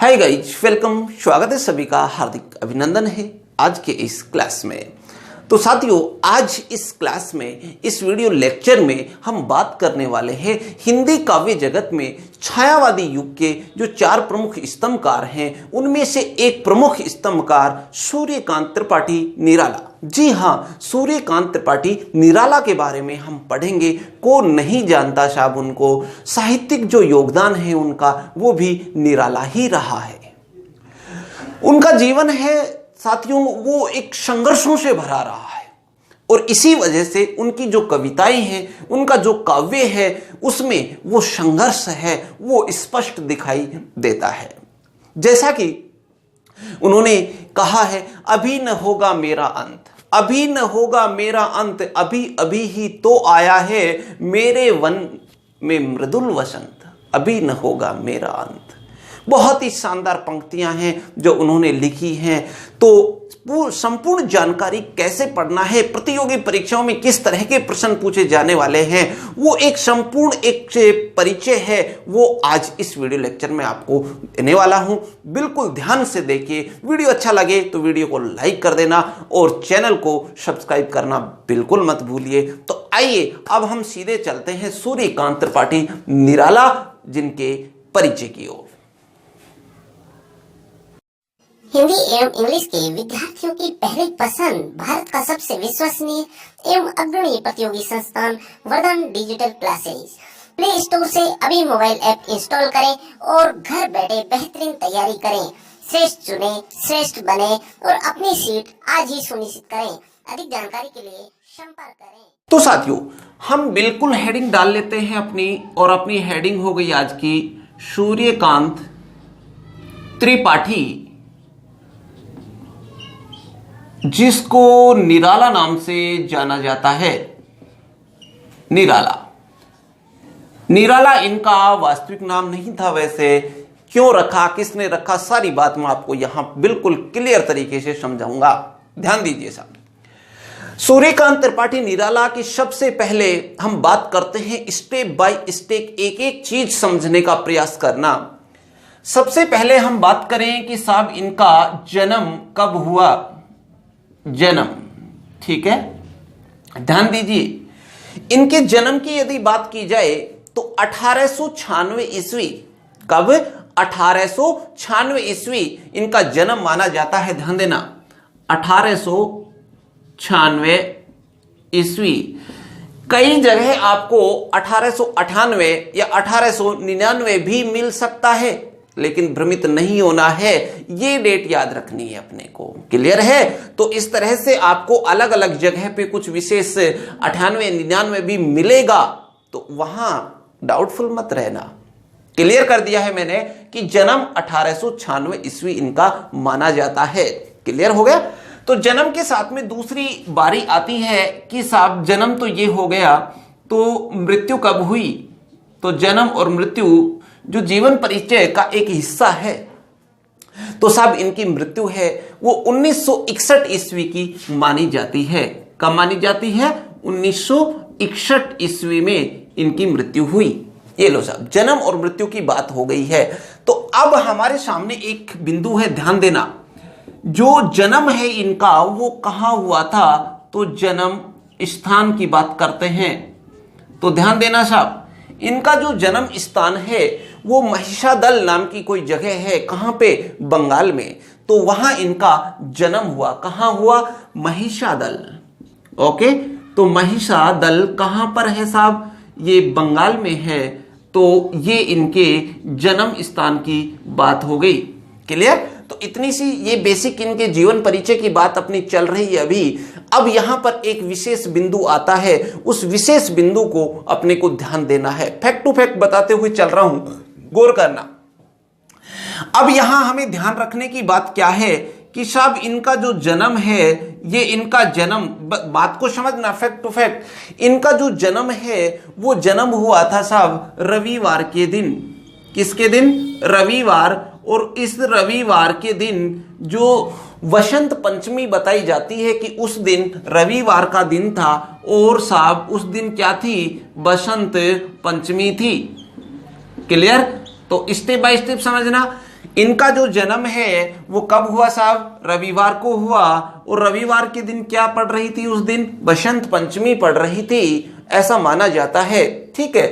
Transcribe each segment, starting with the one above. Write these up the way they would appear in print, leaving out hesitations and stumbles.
Hi guys, welcome. स्वागत है सभी का, हार्दिक अभिनंदन है आज के इस क्लास में। तो साथियों, आज इस क्लास में, इस वीडियो लेक्चर में हम बात करने वाले हैं हिंदी काव्य जगत में छायावादी युग के जो 4 प्रमुख स्तंभकार हैं, उनमें से एक प्रमुख स्तंभकार सूर्यकांत त्रिपाठी निराला। जी हाँ, सूर्यकांत त्रिपाठी निराला के बारे में हम पढ़ेंगे। कौन नहीं जानता साहब उनको, साहित्यिक जो योगदान है उनका वो भी निराला ही रहा है। उनका जीवन है साथियों, वो एक संघर्षों से भरा रहा है और इसी वजह से उनकी जो कविताएं हैं, उनका जो काव्य है, उसमें वो संघर्ष है वो स्पष्ट दिखाई देता है। जैसा कि उन्होंने कहा है, अभी न होगा मेरा अंत, अभी न होगा मेरा अंत, अभी अभी ही तो आया है मेरे वन में मृदुल वसंत, अभी न होगा मेरा अंत। बहुत ही शानदार पंक्तियां हैं जो उन्होंने लिखी हैं। तो संपूर्ण जानकारी कैसे पढ़ना है, प्रतियोगी परीक्षाओं में किस तरह के प्रश्न पूछे जाने वाले हैं, वो एक संपूर्ण एक परिचय है, वो आज इस वीडियो लेक्चर में आपको देने वाला हूं। बिल्कुल ध्यान से देखिए। वीडियो अच्छा लगे तो वीडियो को लाइक कर देना और चैनल को सब्सक्राइब करना बिल्कुल मत भूलिए। तो आइए अब हम सीधे चलते हैं सूर्यकांत त्रिपाठी निराला जिनके परिचय की ओर। हिंदी एवं इंग्लिश के विद्यार्थियों की पहली पसंद, भारत का सबसे विश्वसनीय एवं अग्रणी प्रतियोगी संस्थान Vardhan digital classes. Play store से अभी मोबाइल ऐप इंस्टॉल करें और घर बैठे बेहतरीन तैयारी करें। श्रेष्ठ चुने, श्रेष्ठ बने और अपनी सीट आज ही सुनिश्चित करें। अधिक जानकारी के लिए संपर्क करें। तो साथियों, हम बिल्कुल हेडिंग डाल लेते हैं अपनी, और अपनी हेडिंग हो गई आज की सूर्यकांत त्रिपाठी, जिसको निराला नाम से जाना जाता है। निराला इनका वास्तविक नाम नहीं था। वैसे क्यों रखा, किसने रखा, सारी बात मैं आपको यहां बिल्कुल क्लियर तरीके से समझाऊंगा। ध्यान दीजिए साहब। सूर्यकांत त्रिपाठी निराला की सबसे पहले हम बात करते हैं स्टेप बाय स्टेप, एक एक चीज समझने का प्रयास करना। सबसे पहले हम बात करें कि साहब इनका जन्म कब हुआ। जन्म, ठीक है, ध्यान दीजिए। इनके जन्म की यदि बात की जाए तो 1896 ईस्वी, कब? 1896 ईस्वी इनका जन्म माना जाता है। ध्यान देना, 1896 ईस्वी। कई जगह आपको 1898 या 1899 भी मिल सकता है, लेकिन भ्रमित नहीं होना है, ये डेट याद रखनी है अपने को। क्लियर है? तो इस तरह से आपको अलग अलग जगह पे कुछ विशेष 98 99 भी मिलेगा, तो वहां डाउटफुल मत रहना। क्लियर कर दिया है मैंने कि जन्म 1896 ईस्वी इनका माना जाता है। क्लियर हो गया? तो जन्म के साथ में दूसरी बारी आती है कि साहब जन्म तो ये हो गया, तो मृत्यु कब हुई। तो जन्म और मृत्यु जो जीवन परिचय का एक हिस्सा है, तो साहब इनकी मृत्यु है वो 1961 ईस्वी की मानी जाती है। कब मानी जाती है? 1961 ईस्वी में इनकी मृत्यु हुई। ये लो साहब, जन्म और मृत्यु की बात हो गई है। तो अब हमारे सामने एक बिंदु है, ध्यान देना। जो जन्म है इनका वो कहां हुआ था, तो जन्म स्थान की बात करते हैं। तो ध्यान देना साहब, इनका जो जन्म स्थान है वो महिषादल नाम की कोई जगह है। कहां पे? बंगाल में। तो वहां इनका जन्म हुआ। कहां हुआ? महिषादल। ओके, तो महिषादल कहां पर है साहब? ये बंगाल में है। तो ये इनके जन्म स्थान की बात हो गई। क्लियर? तो इतनी सी ये बेसिक इनके जीवन परिचय की बात अपनी चल रही है अभी। अब यहां पर एक विशेष बिंदु आता है, उस विशेष बिंदु को अपने को ध्यान देना है। फैक्ट टू फैक्ट बताते हुए चल रहा हूं, गौर करना। अब यहां हमें ध्यान रखने की बात क्या है कि साहब इनका जो जन्म है, ये इनका जन्म, बात को समझना, फैक्ट टू फैक्ट। इनका जो जन्म है वो जन्म हुआ था साहब रविवार के दिन। किसके दिन? रविवार। और इस रविवार के दिन जो वसंत पंचमी बताई जाती है कि उस दिन रविवार का दिन था और साहब उस दिन क्या थी? बसंत पंचमी थी। क्लियर? तो स्टेप बाय स्टेप समझना। इनका जो जन्म है वो कब हुआ साहब? रविवार को हुआ। और रविवार के दिन क्या पड़ रही थी? उस दिन बसंत पंचमी पड़ रही थी, ऐसा माना जाता है। ठीक है,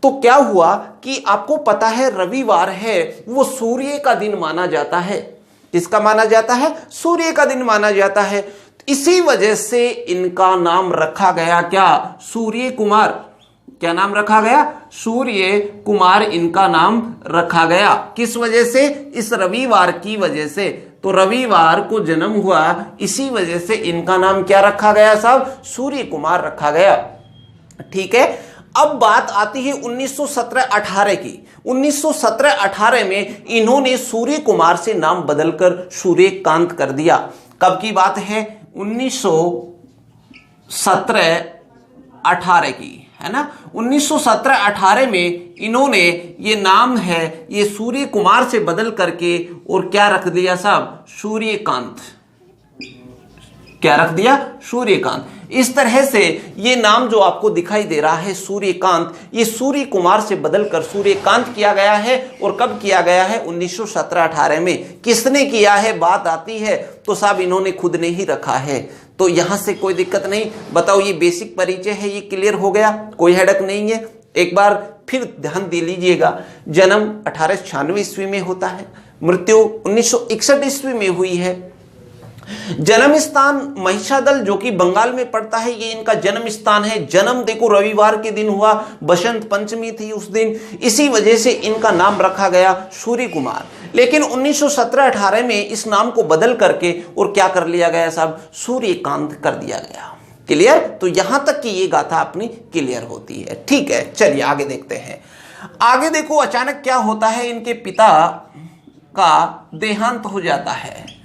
तो क्या हुआ कि आपको पता है रविवार है वो सूर्य का दिन माना जाता है। किसका माना जाता है? सूर्य का दिन माना जाता है। इसी वजह से इनका नाम रखा गया क्या? सूर्य कुमार। क्या नाम रखा गया? सूर्य कुमार इनका नाम रखा गया। किस वजह से? इस रविवार की वजह से। तो रविवार को जन्म हुआ, इसी वजह से इनका नाम क्या रखा गया साहब? सूर्य कुमार रखा गया। ठीक है, अब बात आती है 1917-18 की। 1917-18 में इन्होंने सूर्य कुमार से नाम बदलकर सूर्यकांत कर दिया। कब की बात है? 1917-18 की, है ना। 1917-18 में इन्होंने ये नाम है ये सूर्य कुमार से बदल करके और क्या रख दिया साहब? सूर्यकांत। क्या रख दिया? सूर्यकांत। इस तरह से ये नाम जो आपको दिखाई दे रहा है सूर्यकांत, ये सूर्य कुमार से बदलकर सूर्यकांत किया गया है। और कब किया गया है? 1917-18 में। किसने किया है बात आती है तो साहब इन्होंने खुद ने ही रखा है। तो यहां से कोई दिक्कत नहीं। बताओ, ये बेसिक परिचय है, ये क्लियर हो गया, कोई हेडक नहीं है। एक बार फिर ध्यान दे लीजिएगा। जन्म 1896 ईस्वी में होता है, मृत्यु 1961 ईस्वी में हुई है। जन्म स्थान महिषादल जो कि बंगाल में पड़ता है, ये इनका जन्म स्थान है। जन्म देखो रविवार के दिन हुआ, बसंत पंचमी थी उस दिन, इसी वजह से इनका नाम रखा गया सूर्य कुमार। लेकिन 1917-18 में इस नाम को बदल करके और क्या कर लिया गया साहब? सूर्यकांत कर दिया गया। क्लियर? तो यहां तक की ये गाथा अपनी क्लियर होती है। ठीक है, चलिए आगे देखते हैं। आगे देखो, अचानक क्या होता है? इनके पिता का देहांत हो जाता है।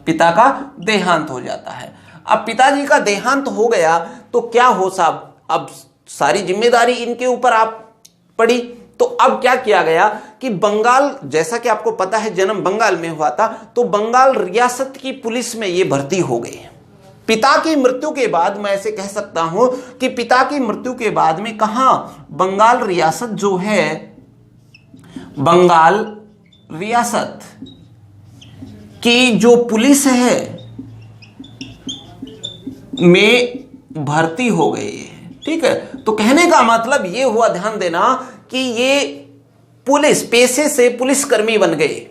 पिता का देहांत हो जाता है। अब पिताजी का देहांत हो गया तो क्या हो साहब? अब सारी जिम्मेदारी इनके ऊपर आप पड़ी। तो अब क्या किया गया कि बंगाल, जैसा कि आपको पता है जन्म बंगाल में हुआ था, तो बंगाल रियासत की पुलिस में ये भर्ती हो गए। पिता की मृत्यु के बाद, मैं ऐसे कह सकता हूं कि पिता की मृत्यु के बाद में कहां? बंगाल रियासत जो है, बंगाल रियासत की जो पुलिस है में भर्ती हो गई है। ठीक है, तो कहने का मतलब ये हुआ, ध्यान देना, कि ये पुलिस पेशे से पुलिसकर्मी बन गए।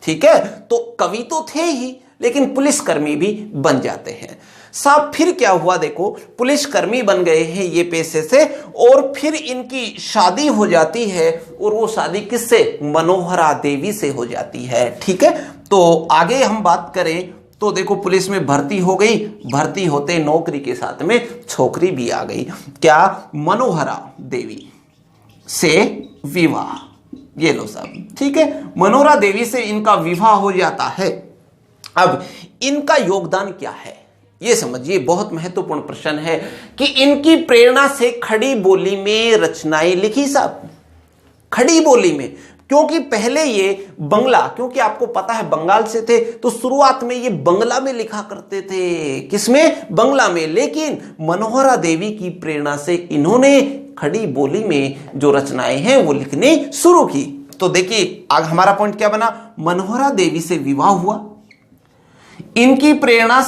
ठीक है, तो कवि तो थे ही लेकिन पुलिसकर्मी भी बन जाते हैं साहब। फिर क्या हुआ? देखो, पुलिसकर्मी बन गए हैं ये पेशे से, और फिर इनकी शादी हो जाती है। और वो शादी किससे? मनोहरा देवी से हो जाती है। ठीक है, तो आगे हम बात करें तो देखो, पुलिस में भर्ती हो गई। भर्ती होते नौकरी के साथ में छोकरी भी आ गई। क्या? मनोहरा देवी से विवाह। ये लो साहब, ठीक है, मनोहरा देवी से इनका विवाह हो जाता है। अब इनका योगदान क्या है ये समझिए, बहुत महत्वपूर्ण प्रश्न है कि इनकी प्रेरणा से खड़ी बोली में रचनाएं लिखी साहब। खड़ी बोली में, क्योंकि पहले ये बंगला, क्योंकि आपको पता है बंगाल से थे तो शुरुआत में ये बंगला में लिखा करते थे। किसमें? बंगला में। लेकिन मनोहरा देवी की प्रेरणा से इन्होंने खड़ी बोली में जो रचनाएं हैं वो लिखने शुरू की। तो देखिए आज हमारा पॉइंट क्या बना? मनोहरा देवी से विवाह हुआ, इनकी प्रेरणा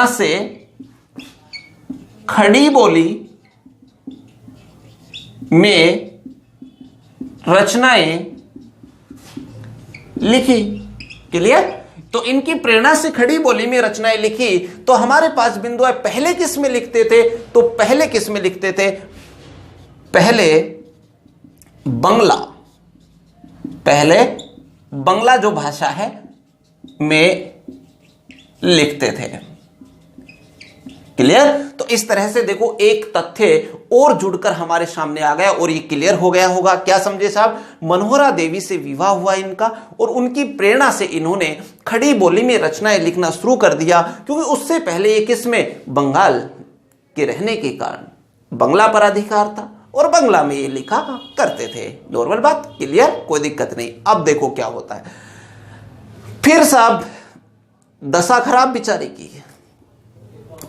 से खड़ी बोली में रचनाएं लिखी। क्लियर? तो इनकी प्रेरणा से खड़ी बोली में रचनाएं लिखी। तो हमारे पास बिंदु है, पहले किस में लिखते थे? तो पहले किस में लिखते थे? पहले बंगला जो भाषा है में लिखते थे। क्लियर? तो इस तरह से देखो एक तथ्य और जुड़कर हमारे सामने आ गया और ये क्लियर हो गया होगा। क्या समझे साहब? मनोहरा देवी से विवाह हुआ इनका और उनकी प्रेरणा से इन्होंने खड़ी बोली में रचनाएं लिखना शुरू कर दिया, क्योंकि उससे पहले ये किस में? बंगाल के रहने के कारण बंगला पर अधिकार था और बंगला में ये लिखा करते थे। नॉर्मल बात। क्लियर? कोई दिक्कत नहीं। अब देखो क्या होता है, फिर साहब दशा खराब बेचारी की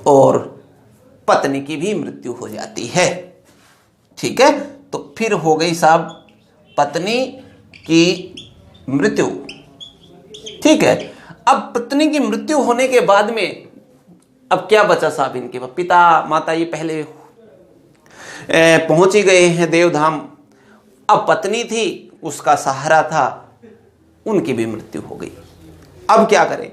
और पत्नी की भी मृत्यु हो जाती है। ठीक है, तो फिर हो गई साहब पत्नी की मृत्यु। ठीक है, अब पत्नी की मृत्यु होने के बाद में अब क्या बचा साहब इनके पास? पिता माता ये पहले पहुंच ही गए हैं देवधाम, अब पत्नी थी, उसका सहारा था, उनकी भी मृत्यु हो गई। अब क्या करें?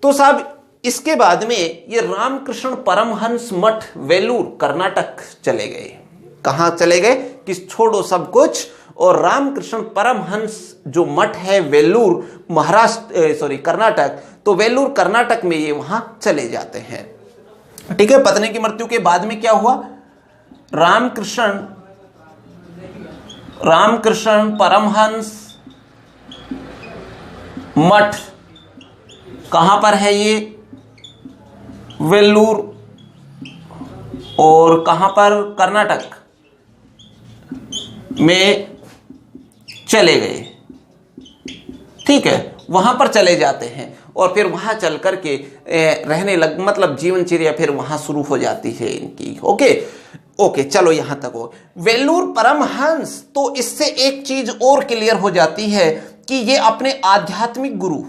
तो साहब इसके बाद में ये रामकृष्ण परमहंस मठ वेलूर कर्नाटक चले गए। कहां चले गए? कि छोड़ो सब कुछ और रामकृष्ण परमहंस जो मठ है वेलूर महाराष्ट्र कर्नाटक, तो वेलूर कर्नाटक में ये वहां चले जाते हैं। ठीक है, पत्नी की मृत्यु के बाद में क्या हुआ? रामकृष्ण परमहंस मठ कहां पर है? ये वेल्लूर और कहां पर? कर्नाटक में चले गए। ठीक है, वहां पर चले जाते हैं और फिर वहां चल करके रहने लग, मतलब जीवनचर्या फिर वहां शुरू हो जाती है इनकी। ओके, चलो यहां तक हो वेल्लूर परमहंस। तो इससे एक चीज और क्लियर हो जाती है कि ये अपने आध्यात्मिक गुरु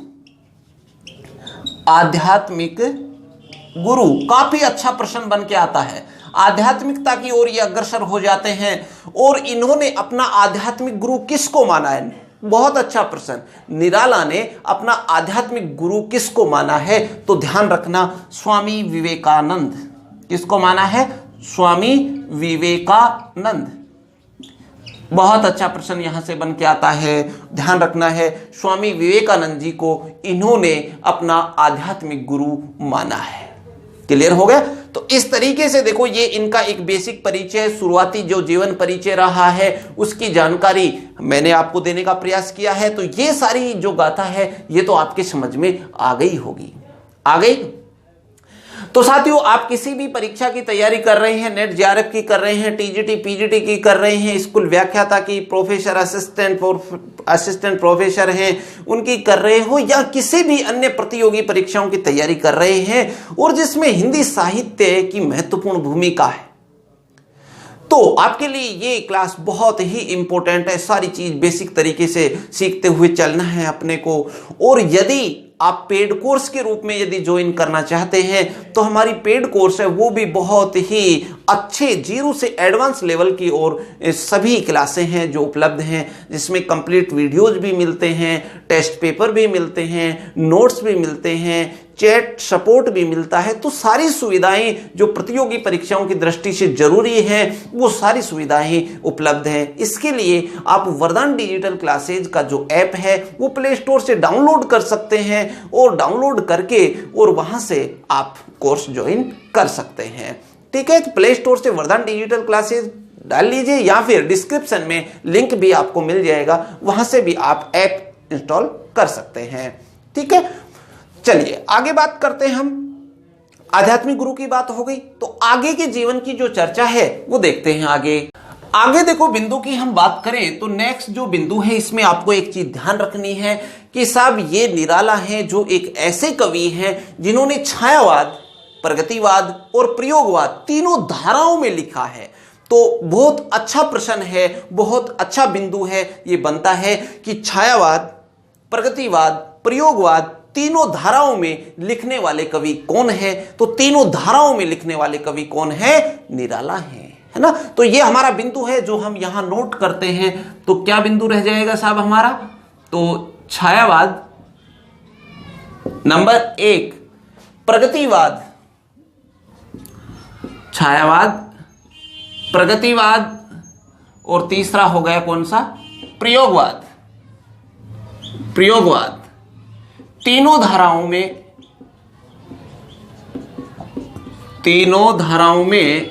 काफी अच्छा प्रश्न बन के आता है। आध्यात्मिकता की ओर ये अग्रसर हो जाते हैं और इन्होंने अपना आध्यात्मिक गुरु किसको माना है? बहुत अच्छा प्रश्न। निराला ने अपना आध्यात्मिक गुरु किसको माना है? तो ध्यान रखना, स्वामी विवेकानंद। किसको माना है? स्वामी विवेकानंद। बहुत अच्छा प्रश्न यहां से बन के आता है, ध्यान रखना है। स्वामी विवेकानंद जी को इन्होंने अपना आध्यात्मिक गुरु माना है। क्लियर हो गया? तो इस तरीके से देखो, ये इनका एक बेसिक परिचय, शुरुआती जो जीवन परिचय रहा है उसकी जानकारी मैंने आपको देने का प्रयास किया है। तो ये सारी जो गाथा है ये तो आपके समझ में आ गई होगी। आ गई? तो साथियों, आप किसी भी परीक्षा की तैयारी कर रहे हैं, नेट जेआरएफ की कर रहे हैं, टीजीटी पीजीटी की कर रहे हैं, स्कूल व्याख्याता की, प्रोफेसर असिस्टेंट प्रोफेसर हैं उनकी कर रहे हो, या किसी भी अन्य प्रतियोगी परीक्षाओं की तैयारी कर रहे हैं और जिसमें हिंदी साहित्य की महत्वपूर्ण भूमिका है, तो आपके लिए ये क्लास बहुत ही इंपॉर्टेंट है। सारी चीज बेसिक तरीके से सीखते हुए चलना है अपने को। और यदि आप पेड कोर्स के रूप में यदि ज्वाइन करना चाहते हैं तो हमारी पेड कोर्स है वो भी बहुत ही अच्छे 0 से एडवांस लेवल की और सभी क्लासें हैं जो उपलब्ध हैं, जिसमें कंप्लीट वीडियोज भी मिलते हैं, टेस्ट पेपर भी मिलते हैं, नोट्स भी मिलते हैं, चैट सपोर्ट भी मिलता है। तो सारी सुविधाएं जो प्रतियोगी परीक्षाओं की दृष्टि से जरूरी है वो सारी सुविधाएं उपलब्ध हैं। इसके लिए आप वरदान डिजिटल क्लासेज का जो ऐप है वो प्ले स्टोर से डाउनलोड कर सकते हैं और डाउनलोड करके और वहां से आप कोर्स ज्वाइन कर सकते हैं। ठीक है, तो प्ले स्टोर से वरदान डिजिटल क्लासेज डाल लीजिए या फिर डिस्क्रिप्शन में लिंक भी आपको मिल जाएगा, वहां से भी आप ऐप इंस्टॉल कर सकते हैं। ठीक है, चलिए आगे बात करते हैं हम। आध्यात्मिक गुरु की बात हो गई, तो आगे के जीवन की जो चर्चा है वो देखते हैं। आगे देखो, बिंदु की हम बात करें तो नेक्स्ट जो बिंदु है इसमें आपको एक चीज ध्यान रखनी है कि साहब ये निराला हैं जो एक ऐसे कवि हैं जिन्होंने छायावाद, प्रगतिवाद और प्रयोगवाद तीनों धाराओं में लिखा है। तो बहुत अच्छा प्रश्न है, बहुत अच्छा बिंदु है, ये बनता है कि छायावाद, प्रगतिवाद, प्रयोगवाद तीनों धाराओं में लिखने वाले कवि कौन है? तो तीनों धाराओं में लिखने वाले कवि कौन है? निराला है ना। तो ये हमारा बिंदु है जो हम यहां नोट करते हैं। तो क्या बिंदु रह जाएगा साहब हमारा? तो छायावाद नंबर 1, प्रगतिवाद, छायावाद, प्रगतिवाद और तीसरा हो गया कौन सा? प्रयोगवाद। तीनों धाराओं में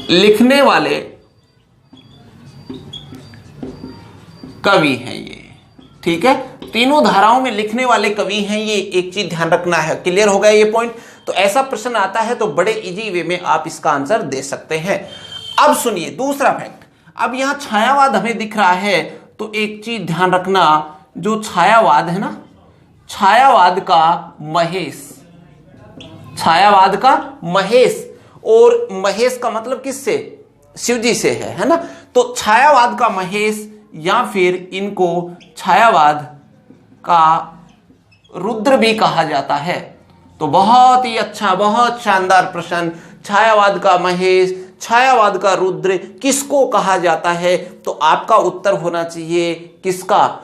लिखने वाले कवि हैं ये। ठीक है, तीनों धाराओं में लिखने वाले कवि हैं ये, एक चीज ध्यान रखना है। क्लियर हो गया ये पॉइंट? तो ऐसा प्रश्न आता है तो बड़े इजी वे में आप इसका आंसर दे सकते हैं। अब सुनिए दूसरा फैक्ट। अब यहां छायावाद हमें दिख रहा है तो एक चीज ध्यान रखना, जो छायावाद है ना, छायावाद का महेश, और महेश का मतलब किससे? शिवजी से है ना। तो छायावाद का महेश या फिर इनको छायावाद का रुद्र भी कहा जाता है। तो बहुत ही अच्छा, बहुत शानदार प्रश्न। छायावाद का महेश, छायावाद का रुद्र किसको कहा जाता है? तो आपका उत्तर होना चाहिए किसका?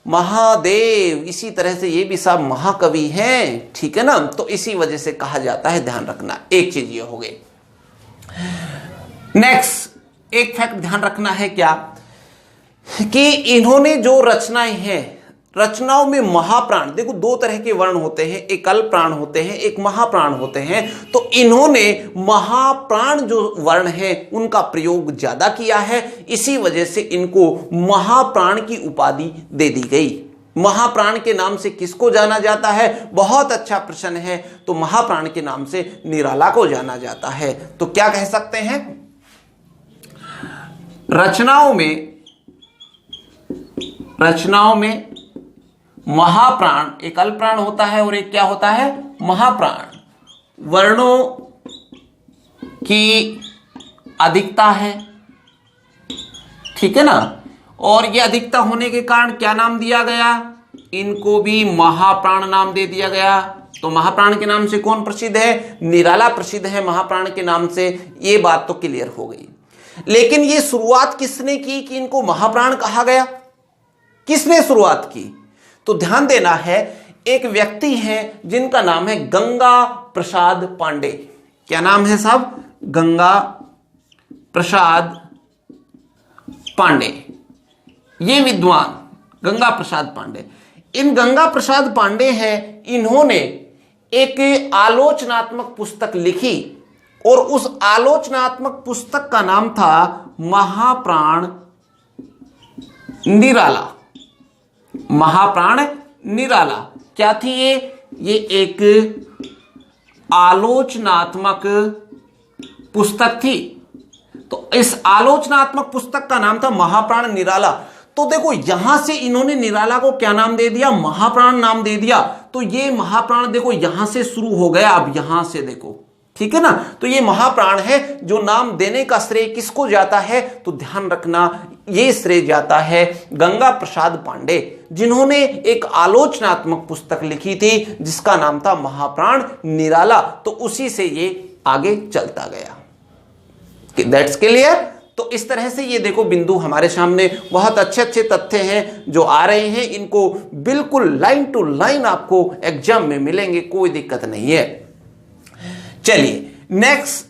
महादेव। इसी तरह से ये भी सब महाकवि हैं, ठीक है ना। तो इसी वजह से कहा जाता है, ध्यान रखना। एक चीज ये हो गई। नेक्स्ट एक फैक्ट ध्यान रखना है क्या, कि इन्होंने जो रचनाएं हैं, रचनाओं में महाप्राण, देखो दो तरह के वर्ण होते हैं, एक अल्प प्राण होते हैं, एक महाप्राण होते हैं। तो इन्होंने महाप्राण जो वर्ण है उनका प्रयोग ज्यादा किया है, इसी वजह से इनको महाप्राण की उपाधि दे दी गई। महाप्राण के नाम से किसको जाना जाता है? बहुत अच्छा प्रश्न है। तो महाप्राण के नाम से निराला को जाना जाता है। तो क्या कह सकते हैं, रचनाओं में महाप्राण, एक अल्प प्राण होता है और एक क्या होता है? महाप्राण। वर्णों की अधिकता है, ठीक है ना। और ये अधिकता होने के कारण क्या नाम दिया गया? इनको भी महाप्राण नाम दे दिया गया। तो महाप्राण के नाम से कौन प्रसिद्ध है? निराला प्रसिद्ध है महाप्राण के नाम से। ये बात तो क्लियर हो गई। लेकिन ये शुरुआत किसने की कि इनको महाप्राण कहा गया? किसने शुरुआत की? तो ध्यान देना है, एक व्यक्ति हैं जिनका नाम है गंगा प्रसाद पांडे। क्या नाम है साहब? गंगा प्रसाद पांडे। ये विद्वान गंगा प्रसाद पांडे, इन गंगा प्रसाद पांडे हैं, इन्होंने एक आलोचनात्मक पुस्तक लिखी और उस आलोचनात्मक पुस्तक का नाम था महाप्राण निराला। महाप्राण निराला क्या थी ये एक आलोचनात्मक पुस्तक थी। तो इस आलोचनात्मक पुस्तक का नाम था महाप्राण निराला। तो देखो यहां से इन्होंने निराला को क्या नाम दे दिया? महाप्राण नाम दे दिया। तो ये महाप्राण देखो यहां से शुरू हो गया, अब यहां से देखो, ठीक है ना। तो ये महाप्राण है। जो नाम देने का श्रेय किसको जाता है? तो ध्यान रखना, ये श्रेय जाता है गंगा प्रसाद पांडे, जिन्होंने एक आलोचनात्मक पुस्तक लिखी थी जिसका नाम था महाप्राण निराला। तो उसी से ये आगे चलता गया। That's clear. तो इस तरह से ये देखो बिंदु हमारे सामने बहुत अच्छे अच्छे तथ्य हैं जो आ रहे हैं। इनको बिल्कुल लाइन टू लाइन आपको एग्जाम में मिलेंगे, कोई दिक्कत नहीं है। चलिए नेक्स्ट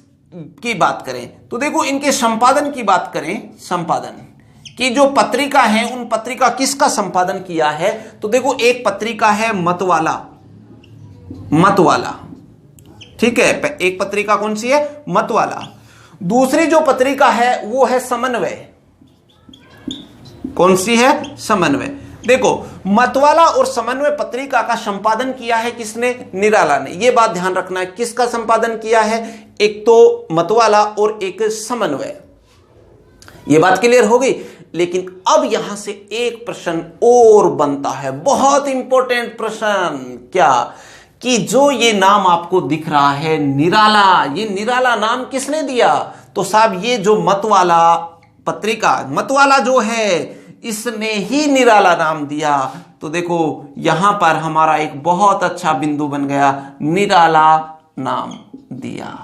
की बात करें तो देखो इनके संपादन की बात करें। संपादन की जो पत्रिका है, उन पत्रिका किसका संपादन किया है? तो देखो एक पत्रिका है मतवाला, मतवाला, ठीक है। एक पत्रिका कौन सी है? मतवाला। दूसरी जो पत्रिका है वो है समन्वय। कौन सी है? समन्वय। देखो मतवाला और समन्वय पत्रिका का संपादन किया है किसने? निराला ने। यह बात ध्यान रखना है, किसका संपादन किया है? एक तो मतवाला और एक समन्वय। यह बात क्लियर हो गई। लेकिन अब यहां से एक प्रश्न और बनता है, बहुत इंपॉर्टेंट प्रश्न। क्या? कि जो ये नाम आपको दिख रहा है निराला, ये निराला नाम किसने दिया? तो साहब ये जो मतवाला पत्रिका, मतवाला जो है इसने ही निराला नाम दिया। तो देखो यहां पर हमारा एक बहुत अच्छा बिंदु बन गया, निराला नाम दिया,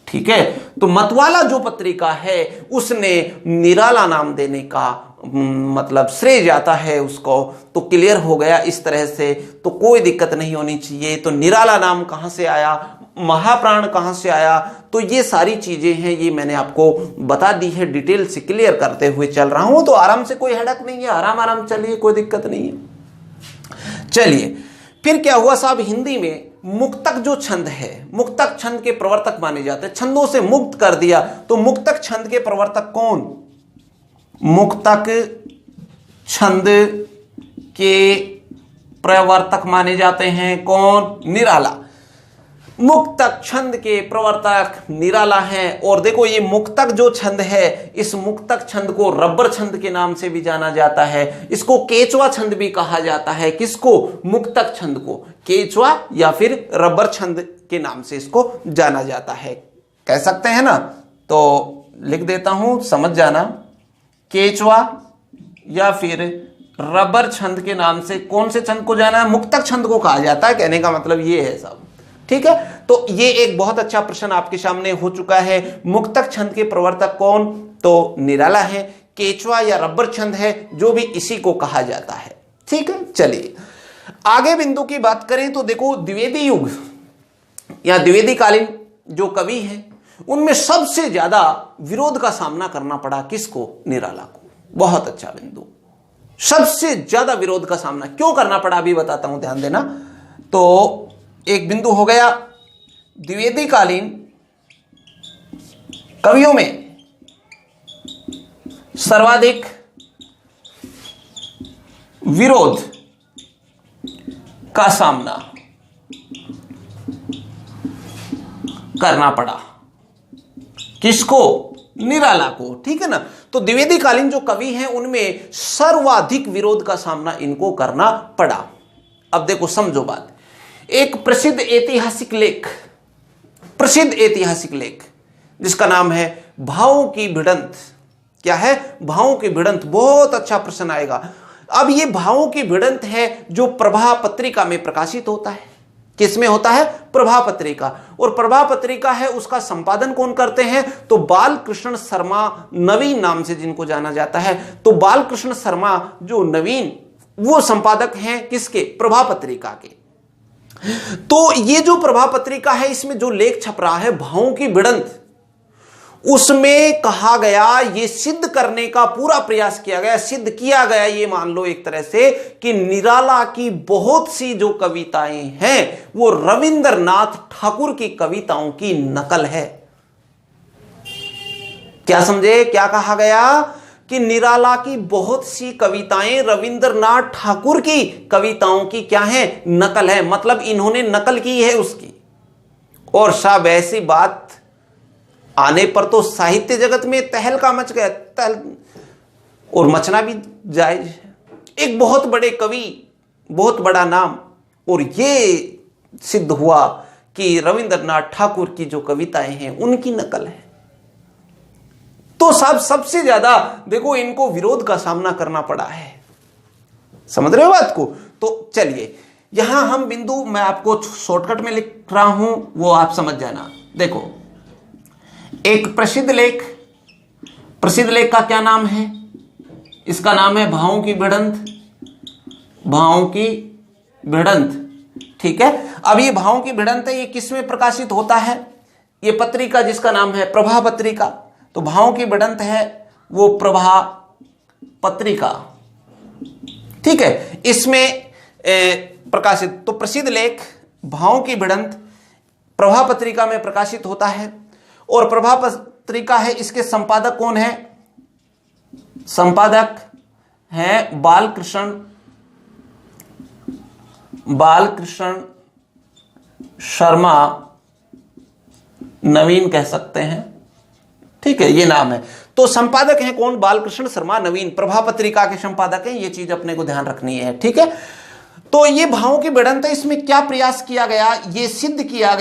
ठीक है। तो मतवाला जो पत्रिका है उसने निराला नाम देने का मतलब श्रेय जाता है उसको। तो क्लियर हो गया इस तरह से, तो कोई दिक्कत नहीं होनी चाहिए। तो निराला नाम कहां से आया, महाप्राण कहां से आया, तो ये सारी चीजें हैं, ये मैंने आपको बता दी है, डिटेल से क्लियर करते हुए चल रहा हूं। तो आराम से, कोई हेडक नहीं है, आराम आराम चलिए, कोई दिक्कत नहीं है। चलिए फिर क्या हुआ साहब, हिंदी में मुक्तक जो छंद है, मुक्तक छंद के प्रवर्तक माने जाते हैं, छंदों से मुक्त कर दिया। तो मुक्तक छंद के प्रवर्तक कौन? मुक्तक छंद के प्रवर्तक माने जाते हैं कौन? निराला। मुक्तक छंद के प्रवर्तक निराला हैं। और देखो ये मुक्तक जो छंद है, इस मुक्तक छंद को रबर छंद के नाम से भी जाना जाता है। इसको केचवा छंद भी कहा जाता है। किसको? मुक्तक छंद को केचवा या फिर रबर छंद के नाम से इसको जाना जाता है, कह सकते हैं ना। तो लिख देता हूं, समझ जाना। केचवा या फिर रबर छंद के नाम से कौन से छंद को जाना है? मुक्तक छंद को कहा जाता है। कहने का मतलब ये है साहब, ठीक है। तो ये एक बहुत अच्छा प्रश्न आपके सामने हो चुका है। मुक्तक छंद के प्रवर्तक कौन? तो निराला है। केचवा या रबर छंद है, जो भी इसी को कहा जाता है, ठीक है। चलिए आगे बिंदु की बात करें तो देखो, द्विवेदी युग या द्विवेदी कालीन जो कवि हैं, उनमें सबसे ज्यादा विरोध का सामना करना पड़ा किसको? निराला को। बहुत अच्छा बिंदु, सबसे ज्यादा विरोध का सामना क्यों करना पड़ा अभी बताता हूं, ध्यान देना। तो एक बिंदु हो गया, द्विवेदी कालीन कवियों में सर्वाधिक विरोध का सामना करना पड़ा किसको? निराला को, ठीक है ना। तो द्विवेदी कालीन जो कवि हैं उनमें सर्वाधिक विरोध का सामना इनको करना पड़ा। अब देखो समझो बात, एक प्रसिद्ध ऐतिहासिक लेख जिसका नाम है भावों की भिड़ंत। क्या है? भावों की भिड़ंत। बहुत अच्छा प्रश्न आएगा। अब ये भावों की भिड़ंत है जो प्रभा पत्रिका में प्रकाशित होता है। किसमें होता है? प्रभा पत्रिका। और प्रभा पत्रिका है, उसका संपादन कौन करते हैं? तो बालकृष्ण शर्मा नवीन नाम से जिनको जाना जाता है। तो बालकृष्ण शर्मा जो नवीन, वो संपादक हैं किसके? प्रभा पत्रिका के। तो ये जो प्रभा पत्रिका है, इसमें जो लेख छप रहा है भावों की भिड़ंत, उसमें कहा गया, ये सिद्ध करने का पूरा प्रयास किया गया, सिद्ध किया गया, ये मान लो एक तरह से कि निराला की बहुत सी जो कविताएं हैं वो रविंद्रनाथ ठाकुर की कविताओं की नकल है। क्या समझे? क्या कहा गया कि निराला की बहुत सी कविताएं रविंद्रनाथ ठाकुर की कविताओं की क्या है? नकल है। मतलब इन्होंने नकल की है उसकी। और साहब ऐसी बात आने पर तो साहित्य जगत में तहलका मच गया, और मचना भी जायज है। एक बहुत बड़े कवि, बहुत बड़ा नाम, और ये सिद्ध हुआ कि रविंद्रनाथ ठाकुर की जो कविताएं हैं उनकी नकल है। तो साहब सबसे ज्यादा देखो इनको विरोध का सामना करना पड़ा है। समझ रहे हो बात को? तो चलिए यहां हम बिंदु मैं आपको शॉर्टकट में लिख रहा हूं, वो आप समझ जाना। देखो एक प्रसिद्ध लेख का क्या नाम है? इसका नाम है भावों की भिड़ंत। भावों की भिड़ंत, ठीक है। अब ये भावों की भिड़ंत है, ये किस में प्रकाशित होता है? ये पत्रिका जिसका नाम है प्रभा पत्रिका। तो भावों की भिड़ंत है वो प्रभा पत्रिका, ठीक है। इसमें प्रकाशित, तो प्रसिद्ध लेख भावों की भिड़ंत प्रभा पत्रिका में प्रकाशित होता है। और प्रभा पत्रिका है, इसके संपादक कौन है? संपादक है बालकृष्ण शर्मा नवीन कह सकते हैं, ठीक है, ये नाम है। तो संपादक हैं कौन? बालकृष्ण शर्मा नवीन, प्रभा पत्रिका के संपादक हैं। ये चीज अपने को ध्यान रखनी है, ठीक है। तो ये भावों की भिड़ंत है, इसमें क्या प्रयास किया गया? ये सिद्ध किया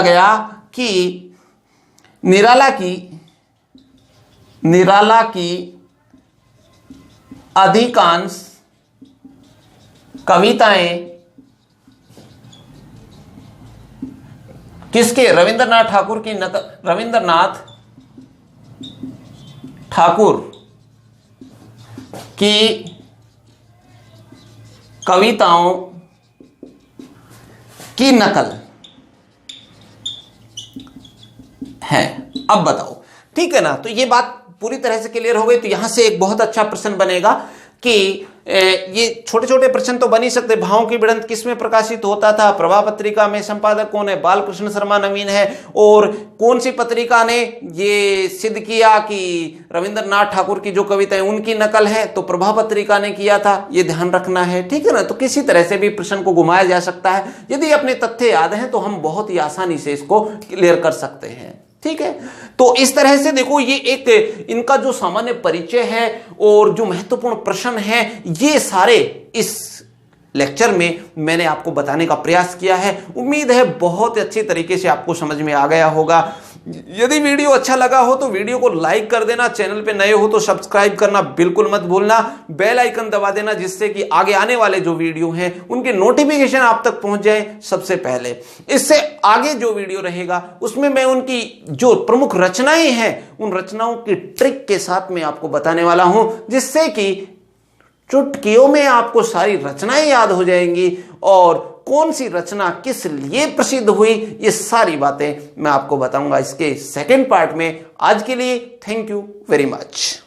गया कि निराला की अधिकांश कविताएं किसके? रविंद्रनाथ ठाकुर की नकल, रविंद्रनाथ ठाकुर की कविताओं की नकल है। अब बताओ, ठीक है ना। तो ये बात पूरी तरह से क्लियर हो गई। तो यहां से एक बहुत अच्छा प्रश्न बनेगा कि ये छोटे छोटे प्रश्न तो बन ही सकते। भावों की भिड़ंत किस में प्रकाशित होता था? प्रभा पत्रिका में। संपादक कौन है? बालकृष्ण शर्मा नवीन है। और कौन सी पत्रिका ने ये सिद्ध किया कि रविंद्रनाथ ठाकुर की जो कविताएं उनकी नकल है? तो प्रभा पत्रिका ने किया था। ये ध्यान रखना है, ठीक है ना। तो किसी तरह से भी प्रश्न को घुमाया जा सकता है। यदि अपने तथ्य याद हैं तो हम बहुत ही आसानी से इसको क्लियर कर सकते हैं, ठीक है। तो इस तरह से देखो, ये एक इनका जो सामान्य परिचय है और जो महत्वपूर्ण प्रश्न है, ये सारे इस लेक्चर में मैंने आपको बताने का प्रयास किया है। उम्मीद है बहुत अच्छी तरीके से आपको समझ में आ गया होगा। यदि वीडियो अच्छा लगा हो तो वीडियो को लाइक कर देना, चैनल पे नए हो तो सब्सक्राइब करना बिल्कुल मत भूलना, बेल आइकन दबा देना जिससे कि आगे आने वाले जो वीडियो हैं उनके नोटिफिकेशन आप तक पहुंच जाए सबसे पहले। इससे आगे जो वीडियो रहेगा उसमें मैं उनकी जो प्रमुख रचनाएं हैं उन रचनाओं की ट्रिक के साथ में आपको बताने वाला हूं, जिससे कि चुटकियों में आपको सारी रचनाएं याद हो जाएंगी और कौन सी रचना किस लिए प्रसिद्ध हुई ये सारी बातें मैं आपको बताऊंगा इसके सेकंड पार्ट में। आज के लिए थैंक यू वेरी मच।